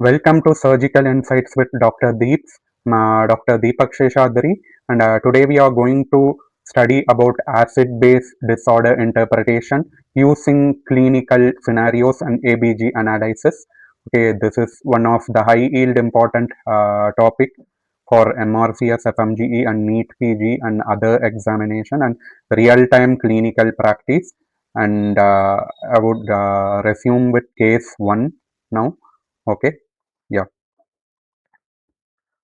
Welcome to Surgical Insights with Dr.Deepz, Dr. Deepak Sheshadri, and today we are going to study about acid-base disorder interpretation using clinical scenarios and ABG analysis. Okay, this is one of the high-yield important topic for MRCS, Fmge, and NEET PG and other examination and real-time clinical practice. And I would resume with case 1 now. Okay. Yeah.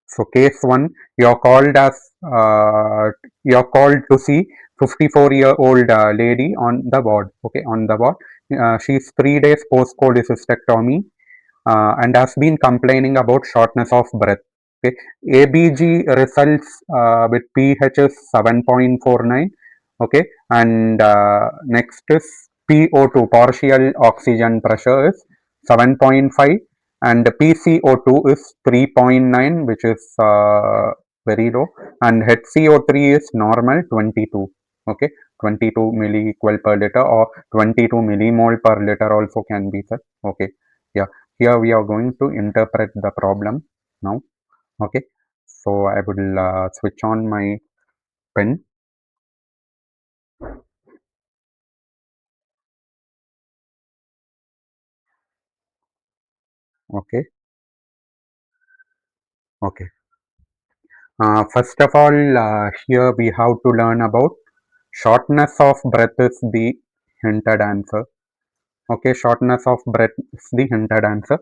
So case one, you're called to see 54-year-old lady on the ward. Okay, on the ward. She's 3 days post cholecystectomy and has been complaining about shortness of breath. Okay, ABG results with pH is 7.49. Okay, and next is PO2, partial oxygen pressure is 7.5, and PCO2 is 3.9, which is very low, and HCO3 is normal 22. Okay, 22 milliequal per liter or 22 millimole per liter also can be said. Okay, yeah. Here we are going to interpret the problem now. Okay, so I will switch on my pen. Okay, okay. First of all, here we have to learn about shortness of breath is the hinted answer. Okay, shortness of breath is the hinted answer.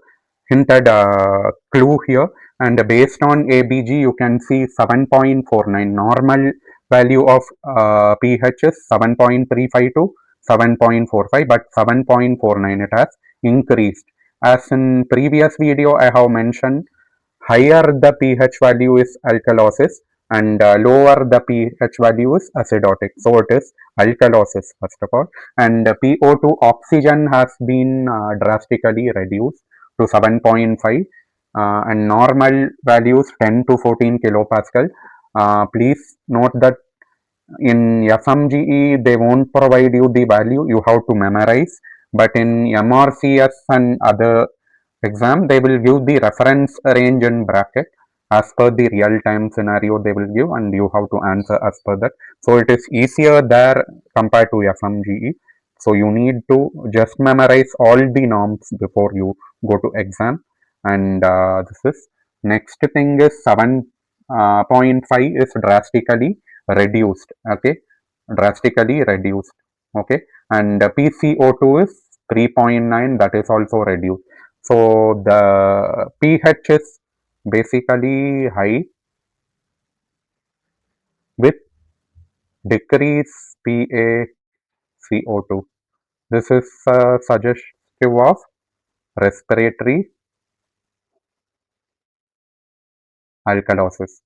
Hinted clue here, and based on ABG, you can see 7.49. Normal value of pH is 7.35 to 7.45, but 7.49 it has increased. As in previous video, I have mentioned higher the pH value is alkalosis and lower the pH value is acidotic. So it is alkalosis first of all, and PO2 oxygen has been drastically reduced to 7.5 and normal values 10 to 14 kilopascal. Please note that in Fmge they won't provide you the value, you have to memorize, but in MRCS and other exam they will give the reference range in bracket as per the real time scenario they will give, and you have to answer as per that. So it is easier there compared to Fmge. So you need to just memorize all the norms before you go to exam. And this is next thing is 7.5 is drastically reduced. Okay, drastically reduced. Okay, and PCO2 is 3.9, that is also reduced. So the pH is basically high with decrease PaCO2. This is suggestive of respiratory alkalosis.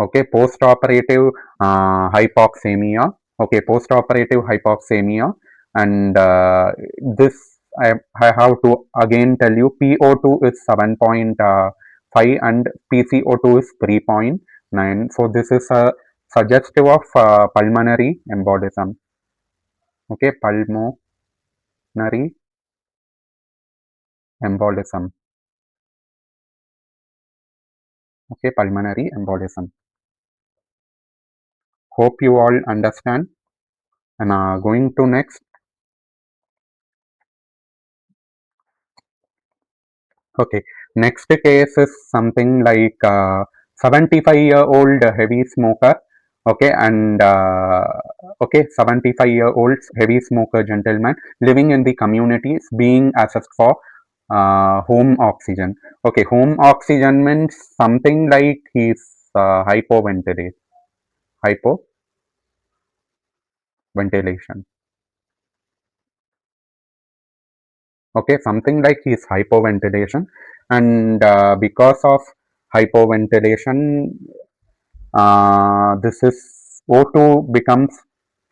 Okay, post-operative hypoxemia. Okay, post-operative hypoxemia, and this I have to again tell you PO2 is 7.5 and PCO2 is 3.9. So this is a suggestive of pulmonary embolism. Okay, pulmonary embolism. Okay, pulmonary embolism. Hope you all understand. And going to next. Okay, next case is something like 75-year-old heavy smoker. Okay, and okay, 75-year-old heavy smoker gentleman living in the community is being assessed for home oxygen. Okay, home oxygen means something like he's hypoventilate, hypoventilation. Okay, something like his hypoventilation, and because of hypoventilation, this is O2 becomes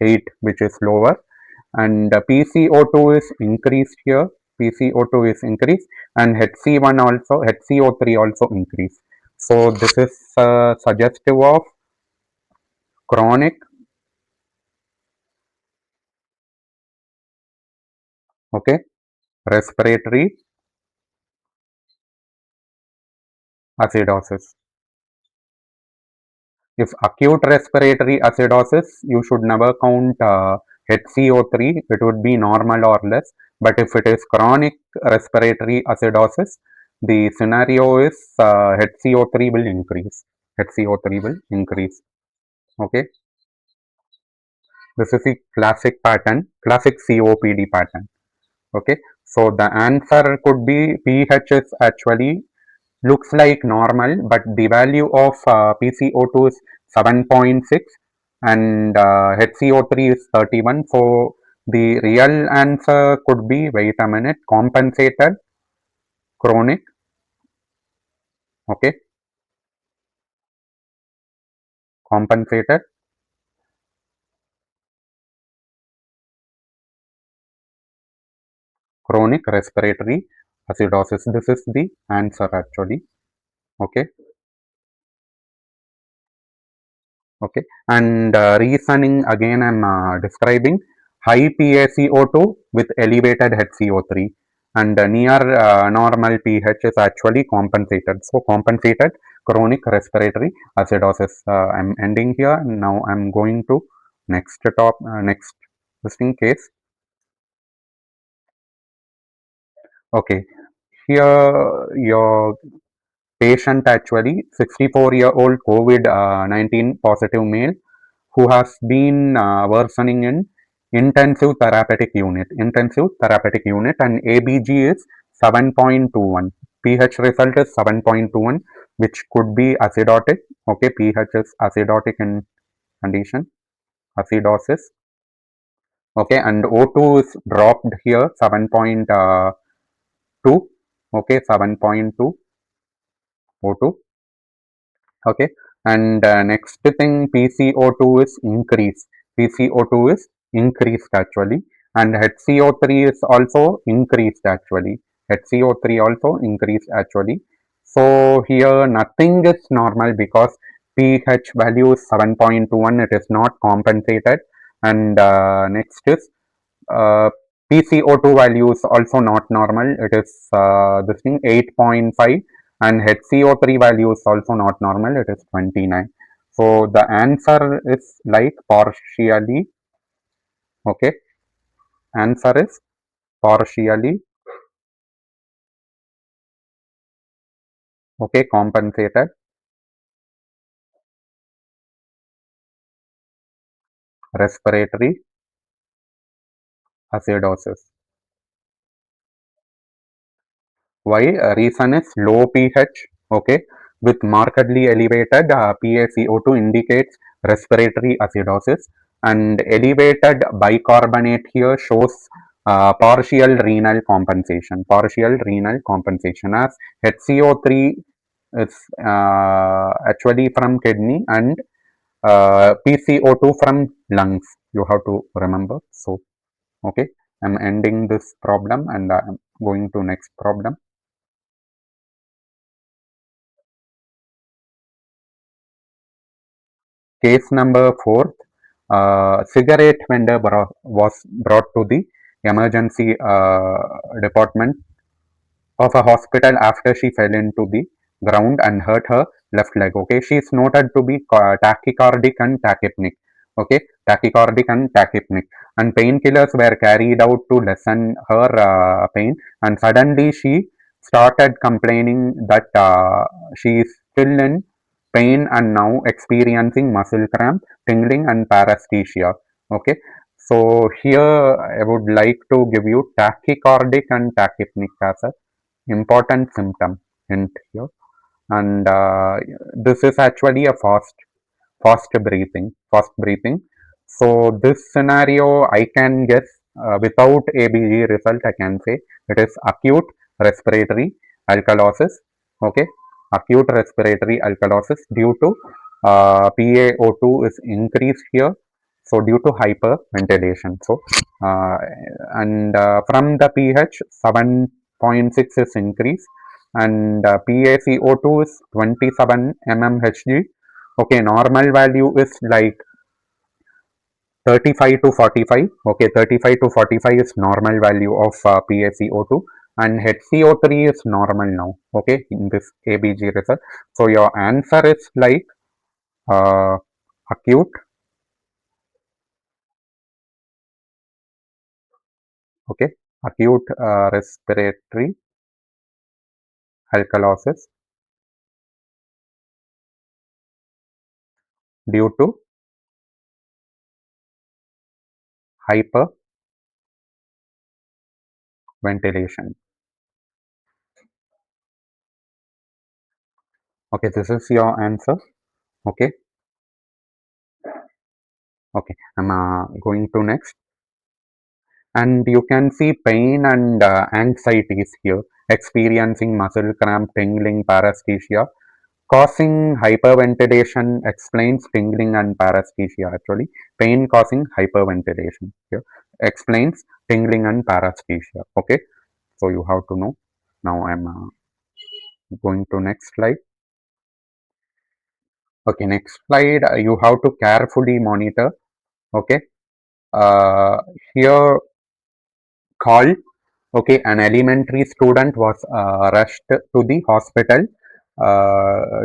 8, which is lower, and PCO2 is increased here. PCO2 is increased, and HC1 also, HCO3 also increased. So this is suggestive of chronic. Okay, respiratory acidosis. If acute respiratory acidosis, you should never count HCO3, it would be normal or less. But if it is chronic respiratory acidosis, the scenario is HCO3 will increase. HCO3 will increase. Okay, this is the classic pattern, classic COPD pattern. Okay, so the answer could be pH is actually looks like normal, but the value of PCO2 is 7.6 and HCO3 is 31. So the real answer could be, wait a minute, compensated, chronic, okay, compensated, chronic respiratory acidosis. This is the answer actually, okay. Okay, and reasoning again, I'm describing high PaCO2 with elevated HCO3, and near normal pH is actually compensated. So, compensated chronic respiratory acidosis. I'm ending here. Now, I'm going to next listing case. Okay, here your patient actually 64-year-old COVID-19 positive male who has been worsening in intensive therapeutic unit, and ABG is 7.21. pH result is 7.21, which could be acidotic. Okay, pH is acidotic in condition, acidosis. Okay, and O2 is dropped here 7.2. Okay, 7.2 O2. Okay, and next thing, PCO2 is increased. PCO2 is increased actually, and HCO3 is also increased actually. HCO3 also increased actually. So here nothing is normal because pH value is 7.21, it is not compensated. And next is uh, PCO2 value is also not normal, it is this thing 8.5, and HCO3 value is also not normal, it is 29. So the answer is like partially, okay, answer is partially, okay, compensated respiratory acidosis. Why? Reason is low pH, okay, with markedly elevated PaCO2 indicates respiratory acidosis, and elevated bicarbonate here shows partial renal compensation. Partial renal compensation, as HCO3 is actually from kidney, and PCO2 from lungs. You have to remember. So, okay, I'm ending this problem and I'm going to next problem. Case number 4, cigarette vendor was brought to the emergency department of a hospital after she fell into the ground and hurt her left leg. Okay, she is noted to be tachycardic and tachypneic. Okay, tachycardic and tachypneic, and painkillers were carried out to lessen her pain. And suddenly she started complaining that she is still in pain and now experiencing muscle cramp, tingling, and paresthesia. Okay, so here I would like to give you tachycardic and tachypneic as a important symptom hint here, and this is actually a fast breathing. So this scenario I can guess, without ABG result I can say it is acute respiratory alkalosis. Okay, acute respiratory alkalosis due to PaO2 is increased here, so due to hyperventilation. So uh, and from the pH 7.6 is increased, and PaCO2 is 27 mmHg. Okay, normal value is like 35 to 45. Okay, 35 to 45 is normal value of PaCO2, and HCO3 is normal now. Okay, in this ABG result. So your answer is like uh, acute, okay, acute respiratory alkalosis due to hyperventilation. Okay, this is your answer. Okay, okay, I'm going to next. And you can see pain and anxieties here, experiencing muscle cramp, tingling, paresthesia. Causing hyperventilation explains tingling and paresthesia actually. Pain causing hyperventilation here explains tingling and paresthesia. Okay, so you have to know. Now I'm going to next slide. Okay, next slide. You have to carefully monitor. Okay, uh, here called. Okay, an elementary student was rushed to the hospital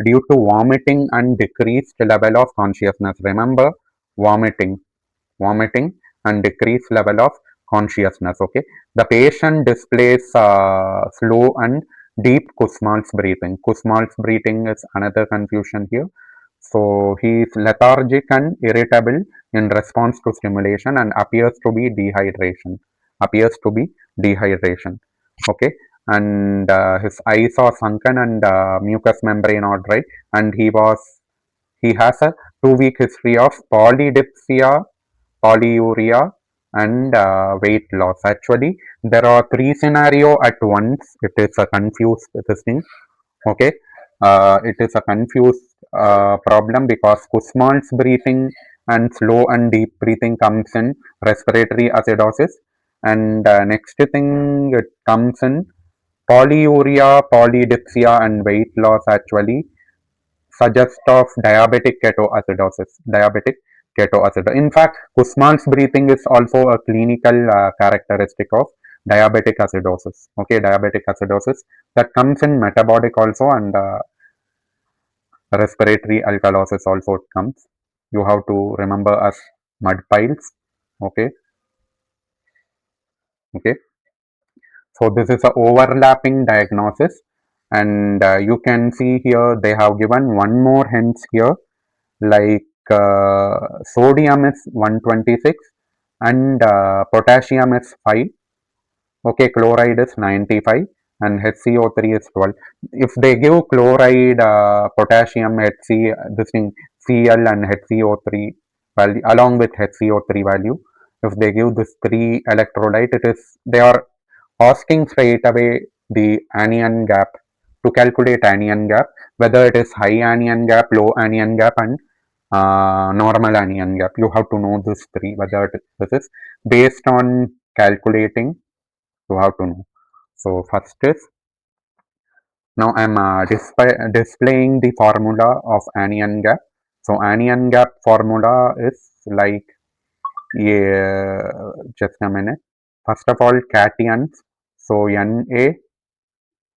due to vomiting and decreased level of consciousness. Remember, vomiting, vomiting and decreased level of consciousness. Okay, the patient displays slow and deep Kussmaul's breathing. Kussmaul's breathing is another confusion here. So he is lethargic and irritable in response to stimulation and appears to be dehydration. Appears to be dehydration. Okay, and his eyes are sunken and mucous membrane are dry, and he has a 2 week history of polydipsia, polyuria, and weight loss. Actually, there are three scenarios at once. It is a confused this thing. Okay, it is a confused problem because Kussmaul's breathing and slow and deep breathing comes in respiratory acidosis, and next thing it comes in polyuria, polydipsia, and weight loss. Actually, suggest of diabetic ketoacidosis. Diabetic ketoacidosis. In fact, Kussmaul's breathing is also a clinical characteristic of diabetic acidosis. Okay, diabetic acidosis that comes in metabolic also, and respiratory alkalosis also it comes. You have to remember as mud piles. Okay, okay. So this is a overlapping diagnosis, and you can see here they have given one more hints here, like sodium is 126 and potassium is 5. Okay, chloride is 95 and HCO3 is 12. If they give chloride, potassium, this thing, Cl and HCO3 value along with HCO3 value, if they give this three electrolyte, they are asking straight away the anion gap to calculate anion gap, whether it is high anion gap, low anion gap, and normal anion gap. You have to know this three, whether this is based on calculating. You have to know. So first is, now I'm displaying the formula of anion gap. So anion gap formula is like, yeah, just a minute. First of all, cations. So Na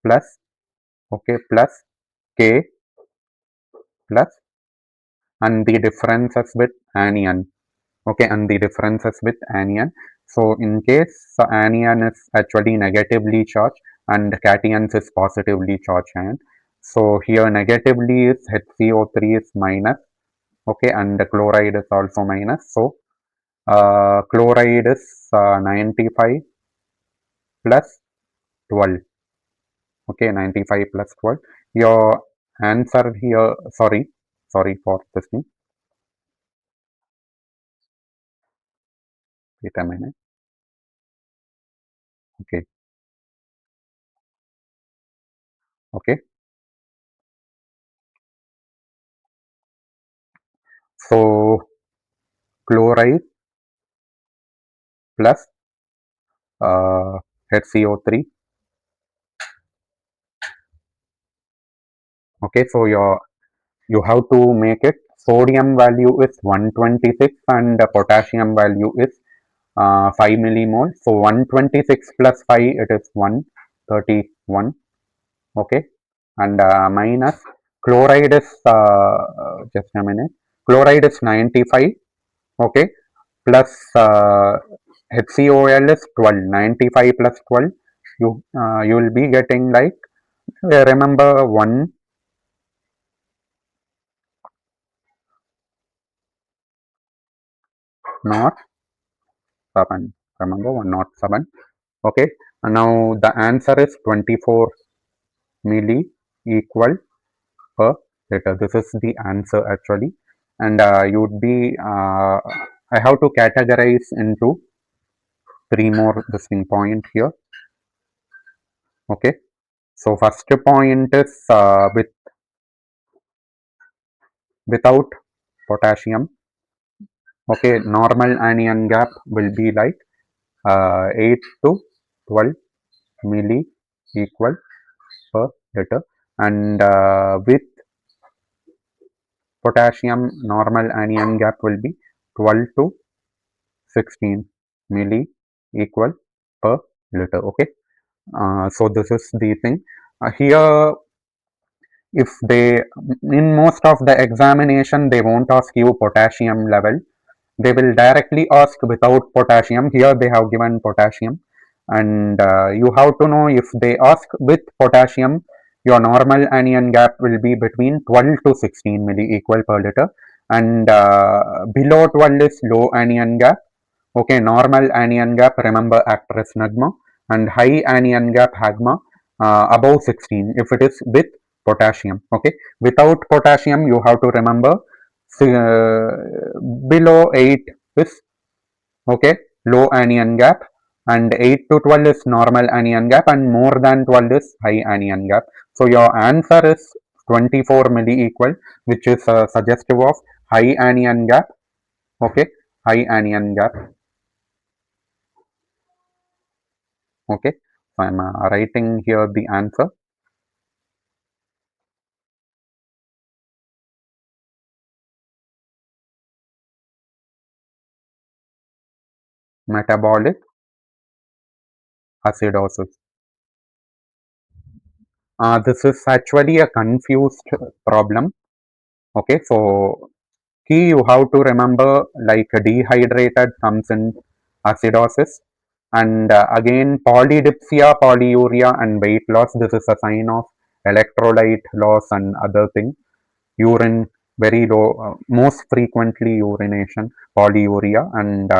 plus, okay, plus K plus, and the differences with anion. Okay, and the differences with anion. So in case anion is actually negatively charged and cations is positively charged ion. So here negatively is HCO3 is minus. Okay, and the chloride is also minus. So chloride is 95 plus 12. Okay, 95 plus 12. Your answer here, sorry for this thing. Wait a minute. Okay, okay. So chloride plus HCO3. Okay, so you have to make it sodium value is 126 and potassium value is 5 millimole. So 126 plus 5, it is 131. Okay, and minus chloride is just a minute. Chloride is 95. Okay, plus HCOL is 12. 95 plus 12. You will be getting like remember 1 not 7. Remember 1 not 7. Okay, and now the answer is 24 milli equal per liter. This is the answer actually, and you would be I have to categorize into 3 more distinct point here. Okay, so first point is without potassium. Okay, normal anion gap will be like 8 to 12 milli equal per liter, and with potassium normal anion gap will be 12 to 16 milli equal per liter. Okay, so this is the thing. Here, if they in most of the examination they won't ask you potassium level, they will directly ask without potassium. Here they have given potassium, and you have to know if they ask with potassium, your normal anion gap will be between 12 to 16 milli equal per liter, and below 12 is low anion gap. Okay, normal anion gap, remember actress nagma, and high anion gap hagma above 16 if it is with potassium. Okay, without potassium you have to remember uh, below 8 is okay low anion gap, and 8 to 12 is normal anion gap, and more than 12 is high anion gap. So your answer is 24 milli equal, which is suggestive of high anion gap. Okay, high anion gap. Okay, so I'm writing here the answer. Metabolic acidosis. This is actually a confused problem. Okay, so key you have to remember like dehydrated comes in acidosis, and again polydipsia, polyuria, and weight loss. This is a sign of electrolyte loss and other thing. Urine very low, most frequently urination, polyuria, and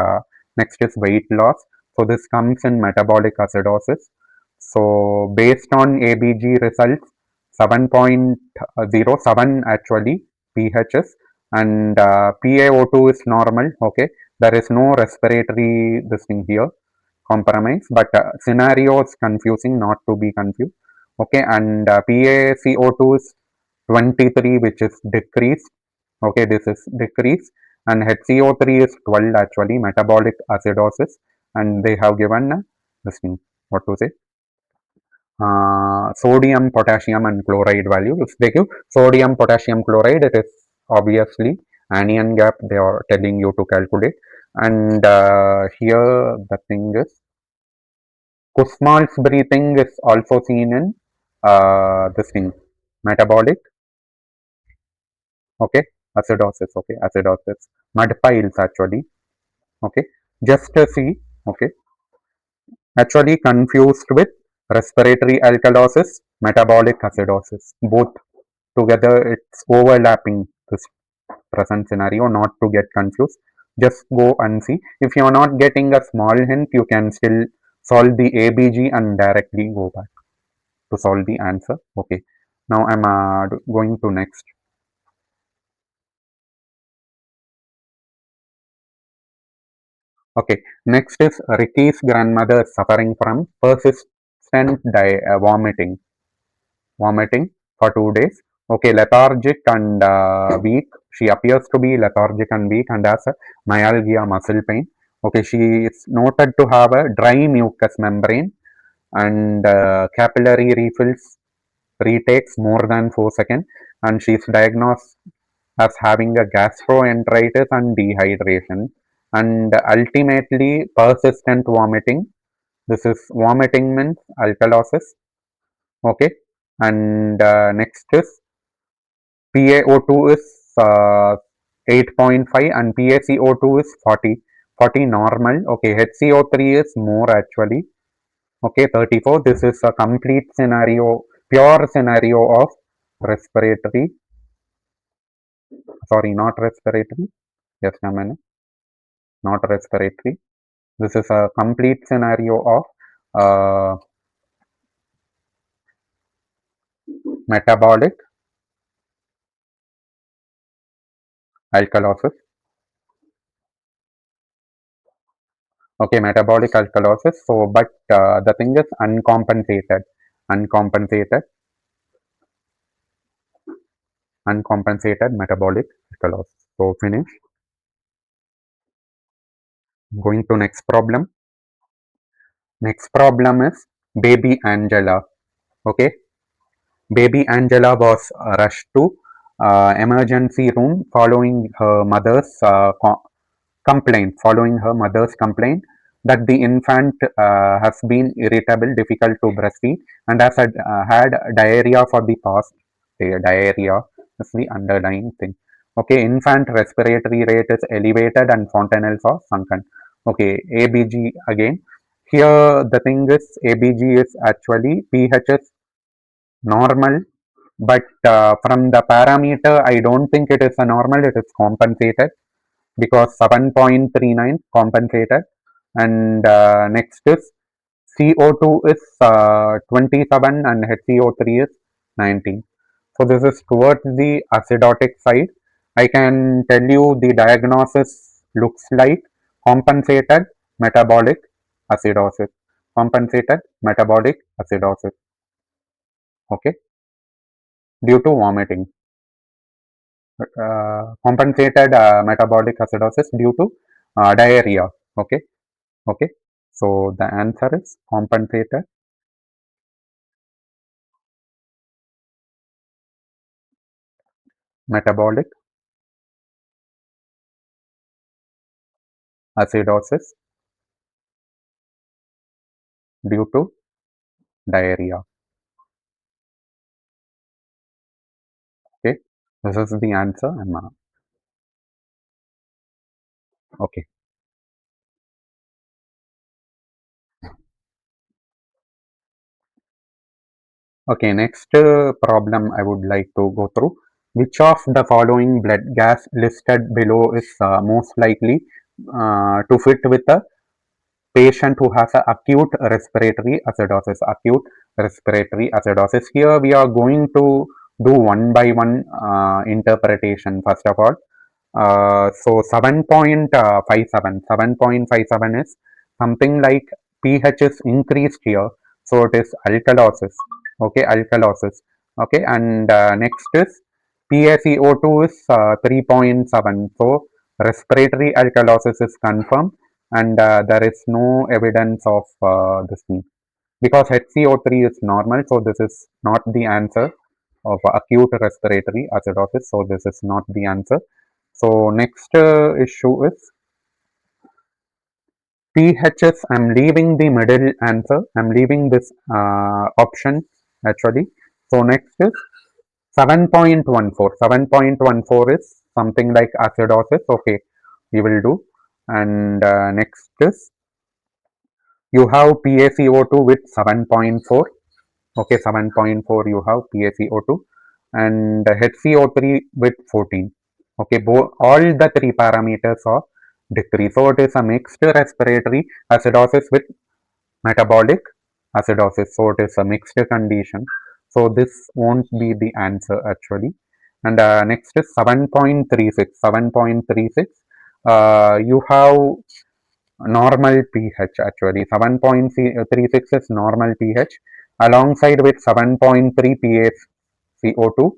next is weight loss. So this comes in metabolic acidosis. So based on ABG results, 7.07 actually pHs, and PaO2 is normal. Okay, there is no respiratory this thing here compromise, but scenario is confusing, not to be confused. Okay, and PaCO2 is 23, which is decreased. Okay, this is decreased, and HCO3 is 12 actually metabolic acidosis, and they have given this thing, what to say, sodium, potassium, and chloride value. If they give sodium, potassium, chloride, it is obviously anion gap they are telling you to calculate. And here the thing is Kussmaul's breathing is also seen in this thing, metabolic, okay, acidosis, okay, acidosis, mud piles actually, okay, just see, okay, actually confused with respiratory alkalosis, metabolic acidosis, both together it's overlapping this present scenario, not to get confused. Just go and see. If you're not getting a small hint, you can still solve the ABG and directly go back to solve the answer. Okay, now I'm going to next. Okay, next is Ricky's grandmother suffering from persistent vomiting for 2 days. Okay, lethargic and weak. She appears to be lethargic and weak and has a myalgia, muscle pain. Okay, she is noted to have a dry mucous membrane, and capillary refills retakes more than 4 seconds, and she is diagnosed as having a gastroenteritis and dehydration, and ultimately persistent vomiting. This is vomiting means alkalosis. Okay, and next is PaO2 is 8.5 and PaCO2 is 40. 40 normal. Okay, HCO3 is more actually. Okay, 34. This is a complete scenario, pure scenario of respiratory. Sorry, not respiratory. Yes, ma'am, not respiratory. This is a complete scenario of metabolic alkalosis. Okay, metabolic alkalosis. So, but the thing is uncompensated, uncompensated, uncompensated metabolic alkalosis. So, finish. Going to next problem. Next problem is baby Angela. Okay, baby Angela was rushed to emergency room following her mother's complaint, following her mother's complaint that the infant has been irritable, difficult to breastfeed, and has had diarrhea for the past day. Diarrhea is the underlying thing. Okay, infant respiratory rate is elevated and fontanelles are sunken. Okay, ABG again. Here the thing is ABG is actually pH is normal, but from the parameter I don't think it is a normal, it is compensated because 7.39 compensated, and next is CO2 is 27 and HCO3 is 19. So this is towards the acidotic side. I can tell you the diagnosis looks like compensated metabolic acidosis. Compensated metabolic acidosis. Okay, due to vomiting. Compensated metabolic acidosis due to diarrhea. Okay, okay. So the answer is compensated metabolic acidosis due to diarrhea. Okay, this is the answer. Okay, okay. Next problem I would like to go through. Which of the following blood gas listed below is most likely to fit with a patient who has a acute respiratory acidosis? Acute respiratory acidosis. Here we are going to do one by one interpretation. First of all, so 7.57, 7.57 is something like pH is increased here, so it is alkalosis. Okay, alkalosis. Okay, and next is PaCO2 is 3.7, so respiratory alkalosis is confirmed, and there is no evidence of this thing because HCO3 is normal, so this is not the answer of acute respiratory acidosis, so this is not the answer. So next issue is PHS. I'm leaving the middle answer. I'm leaving this option actually. So next is 7.14. 7.14 is something like acidosis. Okay, we will do. And next is you have PaCO2 with 7.4. Okay, 7.4 you have PaCO2 and HCO3 with 14. Okay, all the three parameters are decreased. So it is a mixed respiratory acidosis with metabolic acidosis. So it is a mixed condition. So this won't be the answer actually. And next is 7.36. 7.36. You have normal pH actually. 7.36 is normal pH alongside with 7.3 PaCO2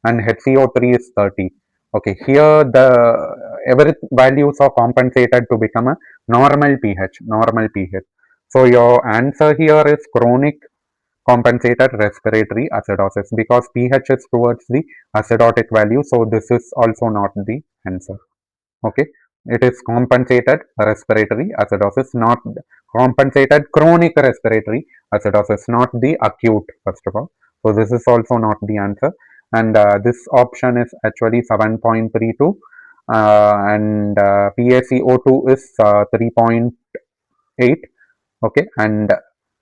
and HCO3 is 30. Okay, here the every values are compensated to become a normal pH, normal pH. So your answer here is chronic compensated respiratory acidosis, because pH is towards the acidotic value, so this is also not the answer. Okay, it is compensated respiratory acidosis, not compensated chronic respiratory acidosis, not the acute, first of all. So this is also not the answer, and this option is actually 7.32, and PaCO2 is 3.8. Okay, and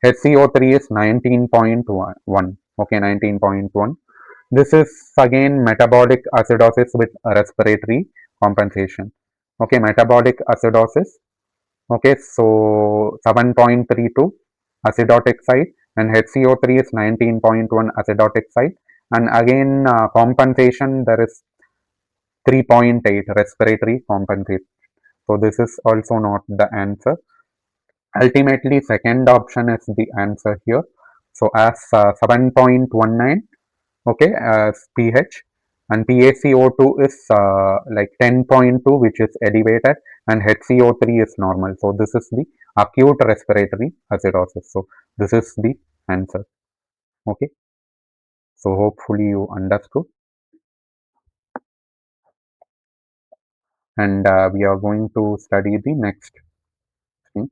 HCO3 is 19.1. Okay, 19.1. This is again metabolic acidosis with respiratory compensation. Okay, metabolic acidosis. Okay, so 7.32 acidotic site, and HCO3 is 19.1 acidotic site, and again compensation, there is 3.8 respiratory compensation. So this is also not the answer. Ultimately, second option is the answer here. So as 7.19, okay, as pH, and PaCO2 is like 10.2, which is elevated, and HCO3 is normal. So this is the acute respiratory acidosis. So this is the answer. Okay, so hopefully you understood, and we are going to study the next thing.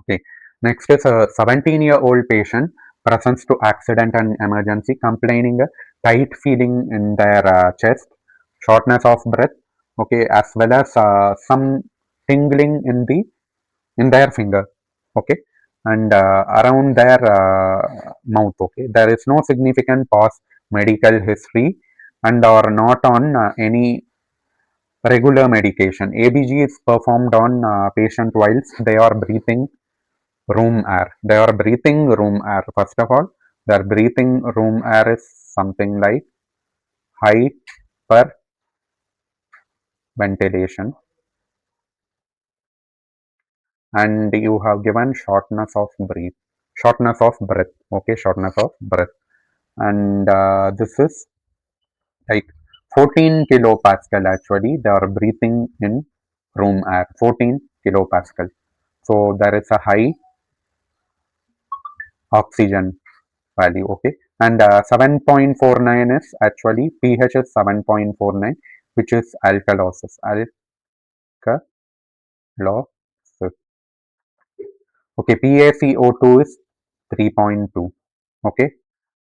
Okay. Next is a 17-year-old patient presents to accident and emergency, complaining a tight feeling in their chest, shortness of breath, okay, as well as some tingling in their finger, okay, and around their mouth. Okay, there is no significant past medical history, and are not on any regular medication. ABG is performed on patient whilst they are breathing room air. They are breathing room air. First of all, their breathing room air is something like hyperventilation, and you have given shortness of breath. Okay, shortness of breath, and this is like 14 kilopascal. Actually, they are breathing in room air, 14 kilopascal. So there is a high oxygen value. Okay, and 7.49 is actually pH is 7.49, which is alkalosis. Alkalosis. Okay, PaCO2 is 3.2. Okay,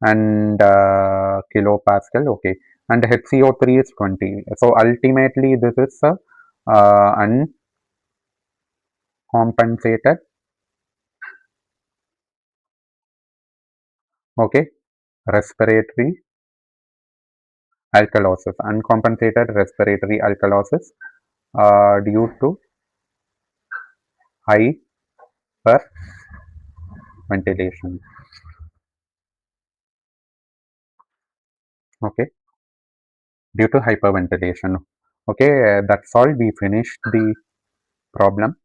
and kilopascal. Okay, and HCO3 is 20. So ultimately this is a uncompensated, okay, respiratory alkalosis, uncompensated respiratory alkalosis due to hyperventilation. Okay, due to hyperventilation. Okay, that's all. We finished the problem.